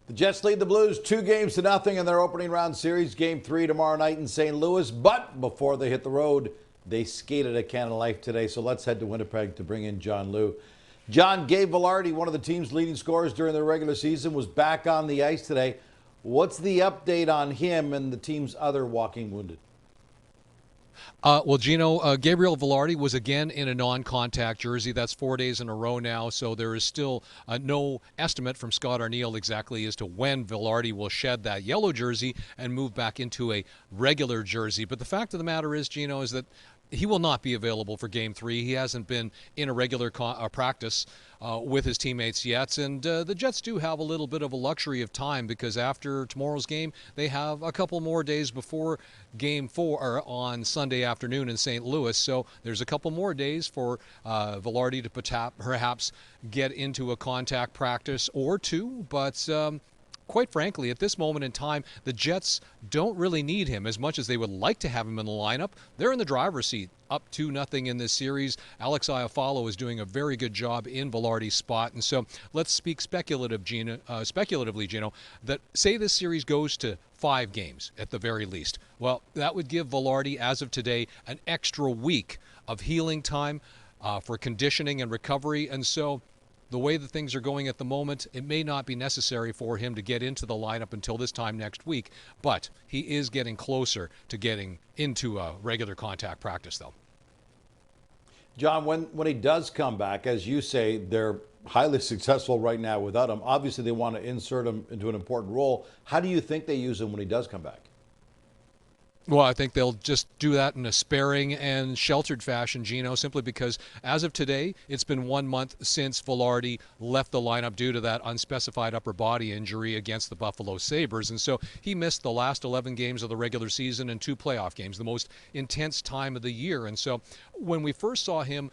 The Jets lead the Blues 2-0 in their opening round series. Game 3 tomorrow night in St. Louis. But before they hit the road, they skated at Canada Life today. So let's head to Winnipeg to bring in John Liu. John, Gabe Vilardi, one of the team's leading scorers during the regular season, was back on the ice today. What's the update on him and the team's other walking wounded? Well, Gino, Gabriel Vilardi was again in a non-contact jersey. That's 4 days in a row now, so there is still no estimate from Scott Arniel exactly as to when Vilardi will shed that yellow jersey and move back into a regular jersey. But the fact of the matter is, Gino, is that he will not be available for Game 3. He hasn't been in a regular practice with his teammates yet. And the Jets do have a little bit of a luxury of time because after tomorrow's game, they have a couple more days before Game 4 on Sunday afternoon in St. Louis. So there's a couple more days for Vilardi to perhaps get into a contact practice or two. But quite frankly, at this moment in time, the Jets don't really need him as much as they would like to have him in the lineup. They're in the driver's seat, up 2-0 in this series. Alex Iafallo is doing a very good job in Vilardi's spot. And so let's speak speculatively, Gino, that say this series goes to 5 games at the very least. Well, that would give Vilardi, as of today, an extra week of healing time for conditioning and recovery. And so the way that things are going at the moment, it may not be necessary for him to get into the lineup until this time next week, but he is getting closer to getting into a regular contact practice, though. John, when he does come back, as you say, they're highly successful right now without him. Obviously, they want to insert him into an important role. How do you think they use him when he does come back? Well, I think they'll just do that in a sparing and sheltered fashion, Gino, simply because as of today, it's been 1 month since Vilardi left the lineup due to that unspecified upper body injury against the Buffalo Sabres. And so he missed the last 11 games of the regular season and 2 playoff games, the most intense time of the year. And so when we first saw him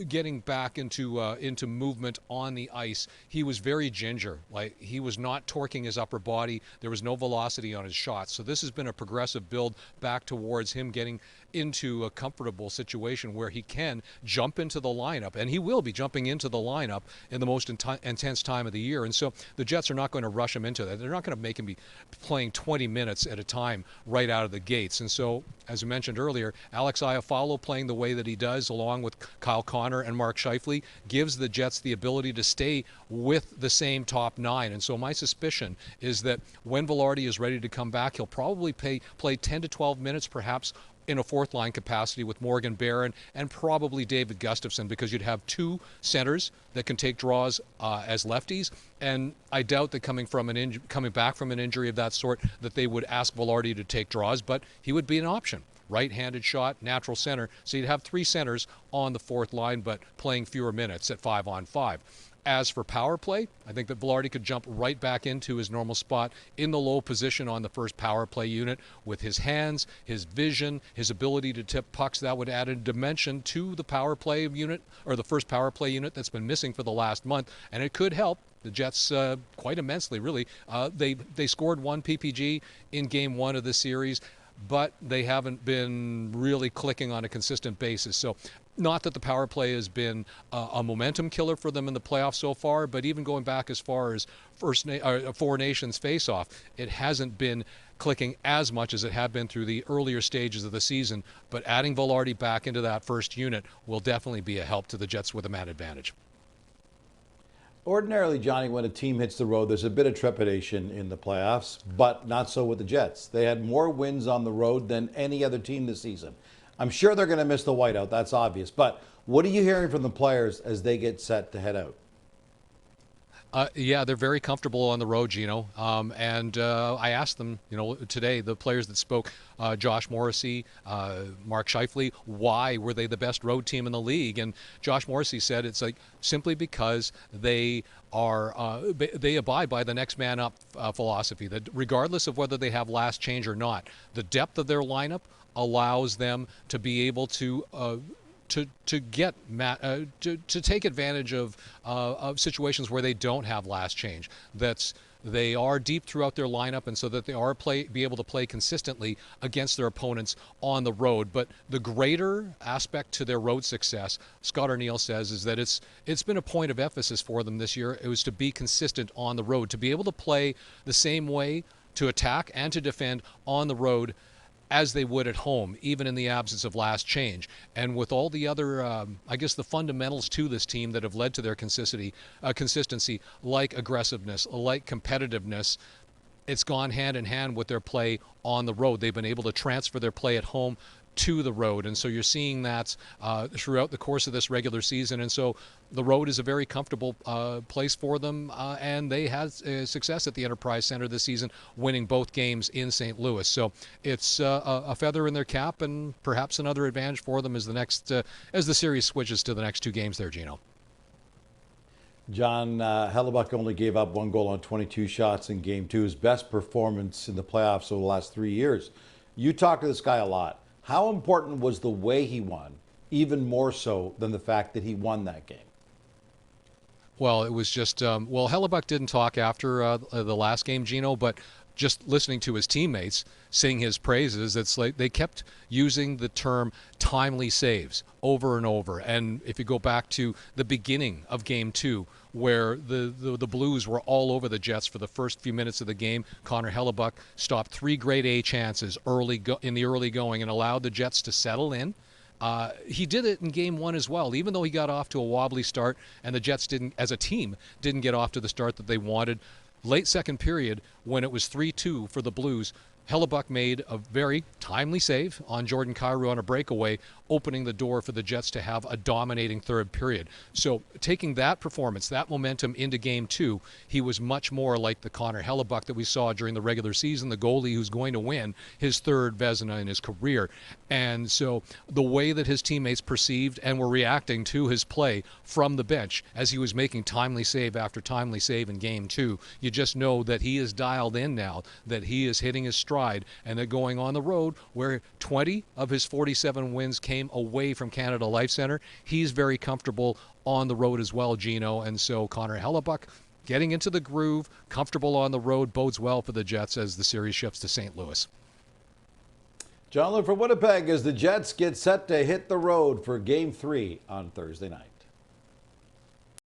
getting back into movement on the ice, he was very ginger. Like, he was not torquing his upper body. There was no velocity on his shots. So this has been a progressive build back towards him getting into a comfortable situation where he can jump into the lineup, and he will be jumping into the lineup in the most intense time of the year. And so the Jets are not going to rush him into that. They're not going to make him be playing 20 minutes at a time right out of the gates. And so, as I mentioned earlier, Alex Iafallo playing the way that he does, along with Kyle Connor and Mark Scheifele, gives the Jets the ability to stay with the same top 9. And so my suspicion is that when Vilardi is ready to come back, he'll probably play 10 to 12 minutes perhaps in a fourth line capacity with Morgan Barron and probably David Gustafsson, because you'd have 2 centers that can take draws as lefties. And I doubt that coming back from an injury of that sort that they would ask Vilardi to take draws, but he would be an option. Right-handed shot, natural center. So you'd have 3 centers on the fourth line, but playing fewer minutes at 5-on-5. As for power play, I think that Vilardi could jump right back into his normal spot in the low position on the first power play unit with his hands, his vision, his ability to tip pucks. That would add a dimension to the power play unit, or the first power play unit that's been missing for the last month, and it could help the Jets quite immensely, really. They scored 1 PPG in Game 1 of the series, but they haven't been really clicking on a consistent basis. So not that the power play has been a momentum killer for them in the playoffs so far, but even going back as far as Four Nations face-off, it hasn't been clicking as much as it had been through the earlier stages of the season. But adding Vilardi back into that first unit will definitely be a help to the Jets with a man advantage. Ordinarily, Johnny, when a team hits the road, there's a bit of trepidation in the playoffs, but not so with the Jets. They had more wins on the road than any other team this season. I'm sure they're going to miss the whiteout, that's obvious. But what are you hearing from the players as they get set to head out? Yeah, they're very comfortable on the road, Gino. And I asked them, today, the players that spoke, Josh Morrissey, Mark Scheifele, why were they the best road team in the league? And Josh Morrissey said it's like simply because they abide by the next man up philosophy, that regardless of whether they have last change or not, the depth of their lineup allows them to be able to to get to take advantage of situations where they don't have last change. They are deep throughout their lineup, and so that they are be able to play consistently against their opponents on the road. But the greater aspect to their road success, Scott O'Neill says, is that it's been a point of emphasis for them this year. It was to be consistent on the road, to be able to play the same way, to attack and to defend on the road as they would at home, even in the absence of last change. And with all the other, I guess, the fundamentals to this team that have led to their consistency, like aggressiveness, like competitiveness, it's gone hand in hand with their play on the road. They've been able to transfer their play at home to the road, and so you're seeing that throughout the course of this regular season. And so the road is a very comfortable place for them, and they had success at the Enterprise Center this season, winning both games in St. Louis. So it's a feather in their cap, and perhaps another advantage for them as the series switches to the next two games there, Gino. John, Hellebuyck only gave up 1 goal on 22 shots in Game 2, his best performance in the playoffs over the last 3 years. You talk to this guy a lot. How important was the way he won, even more so than the fact that he won that game? Well, it was just, Hellebuyck didn't talk after the last game, Gino, but just listening to his teammates sing his praises, it's like they kept using the term timely saves over and over. And if you go back to the beginning of Game 2, where the Blues were all over the Jets for the first few minutes of the game, Connor Hellebuyck stopped 3 grade A chances in the early going and allowed the Jets to settle in. He did it in Game 1 as well, even though he got off to a wobbly start and the Jets as a team, didn't get off to the start that they wanted. Late second period, when it was 3-2 for the Blues, Hellebuyck made a very timely save on Jordan Kyrou on a breakaway, opening the door for the Jets to have a dominating third period. So taking that performance, that momentum into Game 2, he was much more like the Connor Hellebuyck that we saw during the regular season, the goalie who's going to win his third Vezina in his career. And so the way that his teammates perceived and were reacting to his play from the bench as he was making timely save after timely save in Game 2, you just know that he is dialed in now, that he is hitting his stride, and they're going on the road where 20 of his 47 wins came away from Canada Life Center. He's very comfortable on the road as well, Gino. And so Connor Hellebuyck getting into the groove, comfortable on the road, bodes well for the Jets as the series shifts to St. Louis. John Lu for Winnipeg as the Jets get set to hit the road for Game 3 on Thursday night.